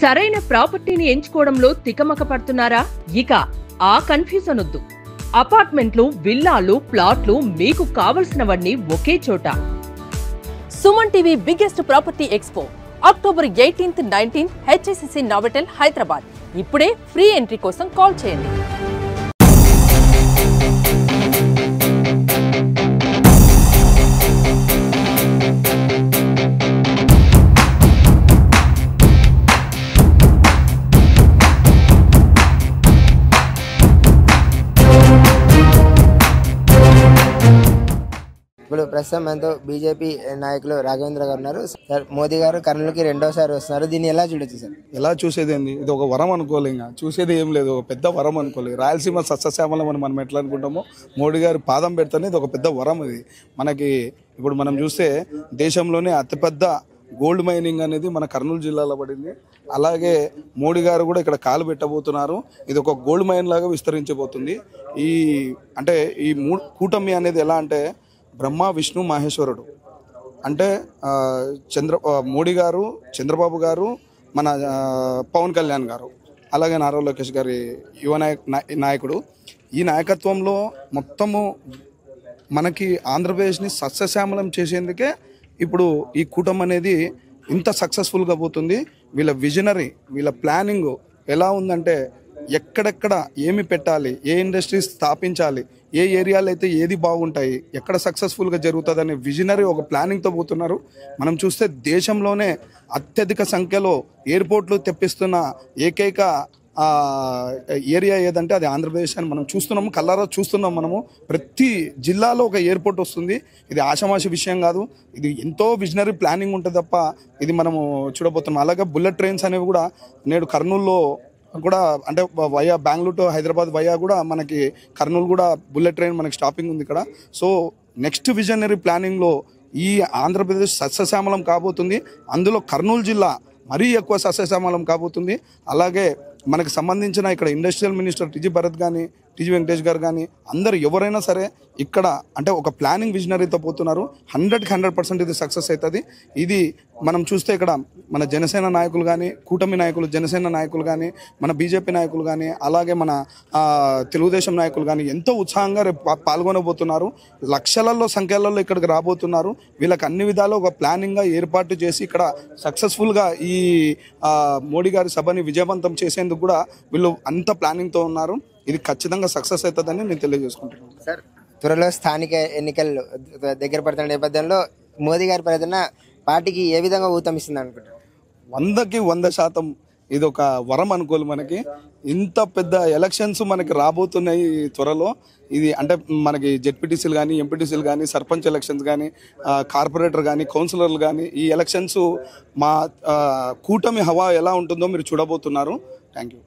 సరైన ప్రాపర్టీని ఎంచుకోవడంలో తికమక పడుతున్నారా? ఇక ఆ కన్ఫ్యూజన్ వద్దు. అపార్ట్మెంట్లు, విల్లాలు, ప్లాట్లు మీకు కావలసినవన్నీ ఒకే చోట. Suman TV biggest property expo October 18th, 19th HSCC Novotel Hyderabad. ఇప్పుడే ఫ్రీ ఎంట్రీ కోసం కాల్ చేయండి. ఇప్పుడు ప్రస్తుతం మనతో బీజేపీ నాయకులు రాఘవేంద్ర గారు ఉన్నారు. సార్, మోదీ గారు కర్నూలుకి రెండోసారి వస్తున్నారు. దీన్ని ఎలా చూడొచ్చు సార్? ఎలా చూసేది ఏంది? ఇది ఒక వరం అనుకోలే, ఇంకా చూసేది ఏం లేదు, ఒక పెద్ద వరం అనుకోలేదు. రాయలసీమ సస్యశ్యామలం అని మనం ఎట్లా అనుకుంటామో, మోడీ గారు పాదం పెడితేనే ఇది ఒక పెద్ద వరం. ఇది మనకి ఇప్పుడు మనం చూస్తే దేశంలోనే అతిపెద్ద గోల్డ్ మైనింగ్ అనేది మన కర్నూలు జిల్లాలో పడింది. అలాగే మోడీ గారు కూడా ఇక్కడ కాలు పెట్టబోతున్నారు. ఇది ఒక గోల్డ్ మైన్ లాగా విస్తరించబోతుంది. ఈ కూటమి అనేది ఎలా అంటే బ్రహ్మ, విష్ణు, మహేశ్వరుడు. అంటే మోడీ గారు, చంద్రబాబు గారు, మన పవన్ కళ్యాణ్ గారు, అలాగే నారా లోకేష్ గారి యువ నాయకుడు. ఈ నాయకత్వంలో మొత్తము మనకి ఆంధ్రప్రదేశ్ని సస్యశ్యామలం చేసేందుకే ఇప్పుడు ఈ కూటమి అనేది ఇంత సక్సెస్ఫుల్గా పోతుంది. వీళ్ళ విజనరీ, వీళ్ళ ప్లానింగ్ ఎలా ఉందంటే ఎక్కడెక్కడ ఏమి పెట్టాలి, ఏ ఇండస్ట్రీస్ స్థాపించాలి, ఏ ఏరియాలో అయితే ఏది బాగుంటాయి, ఎక్కడ సక్సెస్ఫుల్గా జరుగుతుంది అనే విజనరీ ఒక ప్లానింగ్తో పోతున్నారు. మనం చూస్తే దేశంలోనే అత్యధిక సంఖ్యలో ఎయిర్పోర్ట్లు తెప్పిస్తున్న ఏకైక ఏరియా ఏదంటే అది ఆంధ్రప్రదేశ్ అని మనం చూస్తున్నాము, కళ్ళారా చూస్తున్నాం. మనము ప్రతి జిల్లాలో ఒక ఎయిర్పోర్ట్ వస్తుంది. ఇది ఆషామాషి విషయం కాదు, ఇది ఎంతో విజనరీ ప్లానింగ్ ఉంటుంది తప్ప ఇది మనము చూడబోతున్నాం. అలాగే బుల్లెట్ ట్రైన్స్ అనేవి కూడా నేడు కర్నూలులో కూడా, అంటే via Bengaluru to Hyderabad via కూడా మనకి కర్నూలు కూడా బుల్లెట్ ట్రైన్ మనకి స్టాపింగ్ ఉంది ఇక్కడ. సో నెక్స్ట్ విజనరీ ప్లానింగ్లో ఈ ఆంధ్రప్రదేశ్ సస్యశ్యామలం కాబోతుంది. అందులో కర్నూలు జిల్లా మరీ ఎక్కువ సస్యశ్యామలం కాబోతుంది. అలాగే మనకు సంబంధించిన ఇక్కడ ఇండస్ట్రియల్ మినిస్టర్ టీజీ భరత్ కానీ, టీజీ వెంకటేష్ గారు కానీ, అందరు ఎవరైనా సరే ఇక్కడ అంటే ఒక ప్లానింగ్ విజనరీతో పోతున్నారు. 100% ఇది సక్సెస్ అవుతుంది. ఇది మనం చూస్తే ఇక్కడ మన జనసేన నాయకులు కానీ, కూటమి నాయకులు, జనసేన నాయకులు కానీ, మన బీజేపీ నాయకులు కానీ, అలాగే మన తెలుగుదేశం నాయకులు కానీ ఎంతో ఉత్సాహంగా రేపు పాల్గొనబోతున్నారు. లక్షలలో సంఖ్యలలో ఇక్కడికి రాబోతున్నారు. వీళ్ళకి అన్ని విధాలు ఒక ప్లానింగ్గా ఏర్పాటు చేసి ఇక్కడ సక్సెస్ఫుల్గా ఈ మోడీ గారి సభని విజయవంతం చేసేందుకు కూడా వీళ్ళు అంత ప్లానింగ్తో ఉన్నారు. ఇది ఖచ్చితంగా సక్సెస్ అవుతుందని నేను తెలియజేసుకుంటున్నాను. సార్, త్వరలో స్థానిక ఎన్నికలు దగ్గర పడుతున్న నేపథ్యంలో మోదీ గారి పర్యటన పార్టీకి ఏ విధంగా ఊతమిస్తుంది అనుకుంటారు? 100కి 100% ఇది ఒక వరం అనుకోవాలి. మనకి ఇంత పెద్ద ఎలక్షన్స్ మనకి రాబోతున్నాయి త్వరలో. ఇది అంటే మనకి జెడ్పీటీసీలు కానీ, ఎంపీటీసీలు కానీ, సర్పంచ్ ఎలక్షన్స్ కానీ, కార్పొరేటర్ కానీ, కౌన్సిలర్లు కానీ, ఈ ఎలక్షన్స్ మా కూటమి హవా ఎలా ఉంటుందో మీరు చూడబోతున్నారు. Thank you.